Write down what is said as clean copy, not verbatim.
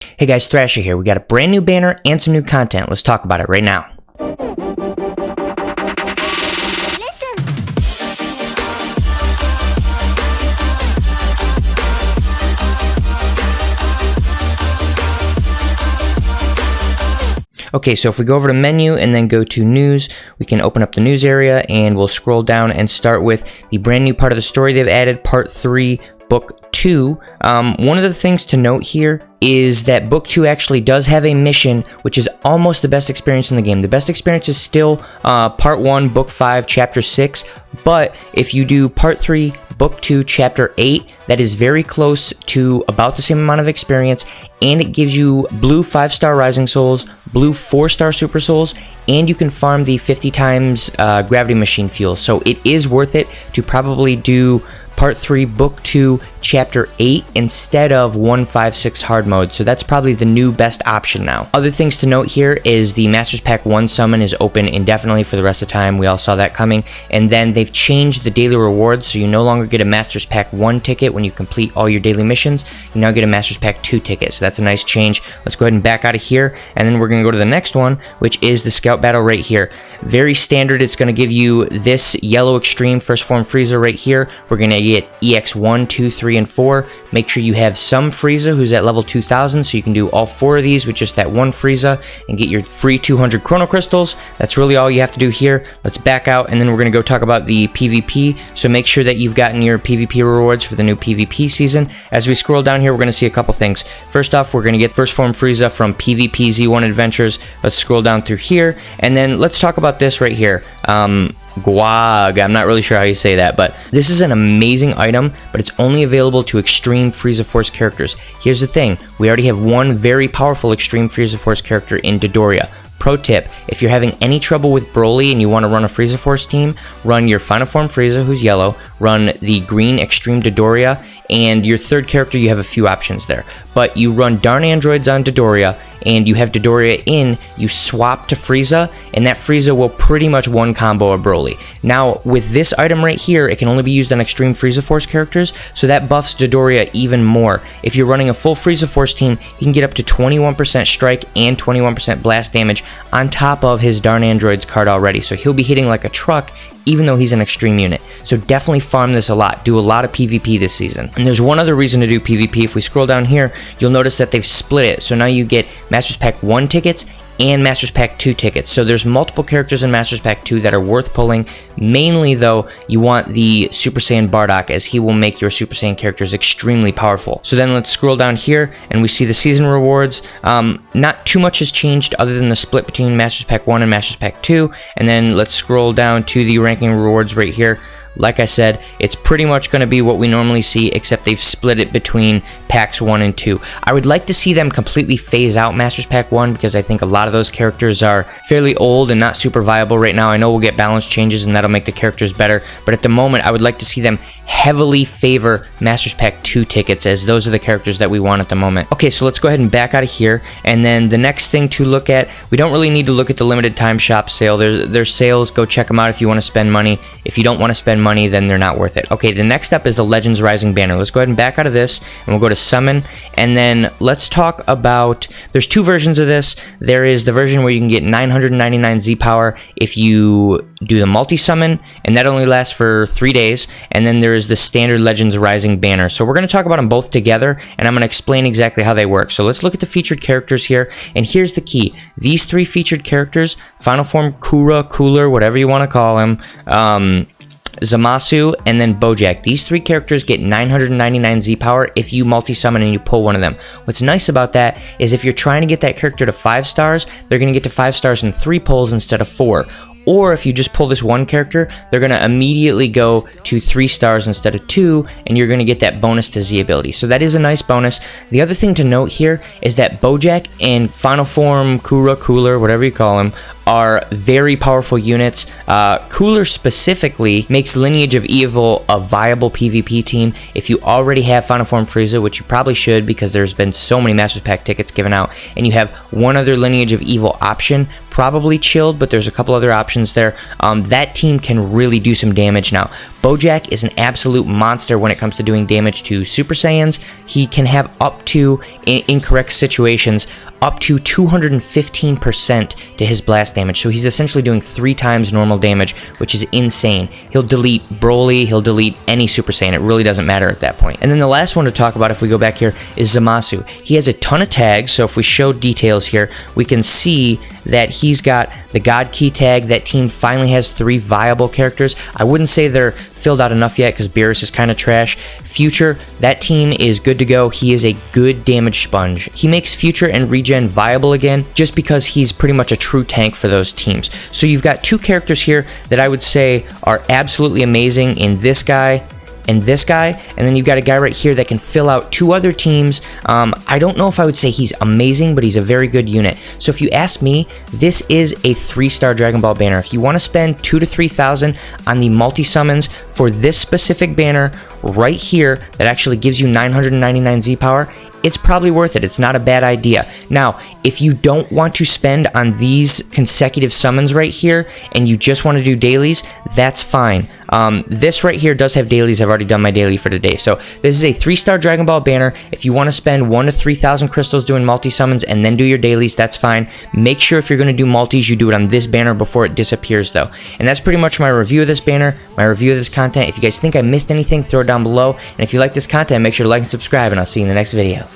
Hey guys, Thrasher here. We got a brand new banner and some new content. Let's talk about it right now. Okay, so if we go over to menu and then go to news, we can open up the news area and we'll scroll down and start with the brand new part of the story they've added, part 3, book 2. One of the things to note here is that book 2 actually does have a mission, which is almost the best experience in the game. The best experience is still part 1, book 5, chapter 6, but if you do part 3, book 2, chapter 8, that is very close to about the same amount of experience, and it gives you blue 5-star rising souls, blue 4-star super souls, and you can farm the 50 times gravity machine fuel. So it is worth it to probably do part 3, book 2, chapter 8 instead of 156 hard mode. So that's probably the new best option now. Other things to note here is the Masters Pack 1 summon is open indefinitely for the rest of the time. We all saw that coming. And then they've changed the daily rewards, so you no longer get a Masters Pack 1 ticket when you complete all your daily missions. You now get a Masters Pack 2 ticket, so that's a nice change. Let's go ahead and back out of here, and then we're going to go to the next one, which is the Scout Battle right here. Very standard. It's going to give you this yellow extreme first form Frieza right here. We're going to get EX 1, 2, 3, and 4. Make sure you have some Frieza who's at level 2000, so you can do all 4 of these with just that one Frieza and get your free 200 chrono crystals. That's really all you have to do here. Let's back out, and then we're going to go talk about the PvP. So make sure that you've gotten your PvP rewards for the new PvP season. As we scroll down here, we're going to see a couple things. First off, we're going to get first form Frieza from PvP Z1 Adventures. Let's scroll down through here, and then let's talk about this right here. Guag, I'm not really sure how you say that, but this is an amazing item, but it's only available to Extreme Frieza Force characters. Here's the thing, we already have one very powerful Extreme Frieza Force character in Dodoria. Pro tip, if you're having any trouble with Broly and you want to run a Frieza Force team, run your Final Form Frieza, who's yellow, run the green Extreme Dodoria, and your third character, you have a few options there. But you run Darn Androids on Dodoria, and you have Dodoria in, you swap to Frieza, and that Frieza will pretty much one combo a Broly. Now, with this item right here, it can only be used on Extreme Frieza Force characters, so that buffs Dodoria even more. If you're running a full Frieza Force team, he can get up to 21% strike and 21% blast damage on top of his Darn Androids card already, so he'll be hitting like a truck even though he's an extreme unit. So definitely farm this a lot. Do a lot of PvP this season. And there's one other reason to do PvP. If we scroll down here, you'll notice that they've split it. So now you get Masters Pack 1 tickets and Masters Pack 2 tickets. So there's multiple characters in Masters Pack 2 that are worth pulling. Mainly though, you want the Super Saiyan Bardock, as he will make your Super Saiyan characters extremely powerful. So then let's scroll down here and we see the season rewards. Not too much has changed other than the split between Masters Pack 1 and Masters Pack 2. And then let's scroll down to the ranking rewards right here. Like I said, it's pretty much going to be what we normally see, except they've split it between packs 1 and 2. I would like to see them completely phase out Masters Pack 1, because I think a lot of those characters are fairly old and not super viable right now. I know we'll get balance changes and that'll make the characters better, but at the moment I would like to see them heavily favor Masters Pack 2 tickets, as those are the characters that we want at the moment. Okay, so let's go ahead and back out of here, and then the next thing to look at, we don't really need to look at the limited time shop sale. There's sales, go check them out if you want to spend money. If you don't want to spend money, then they're not worth it. Okay, the next up is the Legends Rising banner. Let's go ahead and back out of this, and we'll go to summon, and then let's talk about, there's 2 versions of this. There is the version where you can get 999 Z power if you do the multi-summon, and that only lasts for 3 days, and then there is the standard Legends Rising banner. So we're going to talk about them both together, and I'm going to explain exactly how they work. So let's look at the featured characters here, and here's the key. These 3 featured characters, Final Form Coora, Cooler, whatever you want to call him, Zamasu, and then Boujack. These 3 characters get 999 Z power if you multi-summon and you pull one of them. What's nice about that is if you're trying to get that character to 5 stars, they're going to get to 5 stars in 3 pulls instead of 4. Or if you just pull this one character, they're going to immediately go to 3 stars instead of 2, and you're going to get that bonus to Z ability. So that is a nice bonus. The other thing to note here is that Boujack and Final Form Coora, Cooler, whatever you call him, are very powerful units. Coora specifically makes Lineage of Evil a viable PvP team. If you already have Final Form Frieza, which you probably should because there's been so many Masters Pack tickets given out, and you have one other Lineage of Evil option, probably Chilled, but there's a couple other options there. That team can really do some damage now. Boujack is an absolute monster when it comes to doing damage to Super Saiyans. He can have up to, in correct situations, up to 215% to his blast damage. So he's essentially doing 3 times normal damage, which is insane. He'll delete Broly, he'll delete any Super Saiyan. It really doesn't matter at that point. And then the last one to talk about, if we go back here, is Zamasu. He has a ton of tags, so if we show details here, we can see that he's got the God Key tag. That team finally has 3 viable characters. I wouldn't say they're filled out enough yet because Beerus is kind of trash. Future, that team is good to go. He is a good damage sponge. He makes Future and Regen viable again just because he's pretty much a true tank for those teams. So you've got 2 characters here that I would say are absolutely amazing in this guy and this guy, and then you've got a guy right here that can fill out 2 other teams. I don't know if I would say he's amazing, but he's a very good unit. So if you ask me, this is a 3-star Dragon Ball banner. If you want to spend 2,000 to 3,000 on the multi-summons for this specific banner right here that actually gives you 999 Z power, it's probably worth it. It's not a bad idea. Now, if you don't want to spend on these consecutive summons right here and you just want to do dailies, that's fine. This right here does have dailies. I've already done my daily for today. So this is a 3-star Dragon Ball banner. If you want to spend 1,000 to 3,000 crystals doing multi-summons and then do your dailies, that's fine. Make sure if you're going to do multis, you do it on this banner before it disappears though. And that's pretty much my review of this banner, my review of this content. If you guys think I missed anything, throw it down below. And if you like this content, make sure to like and subscribe, and I'll see you in the next video.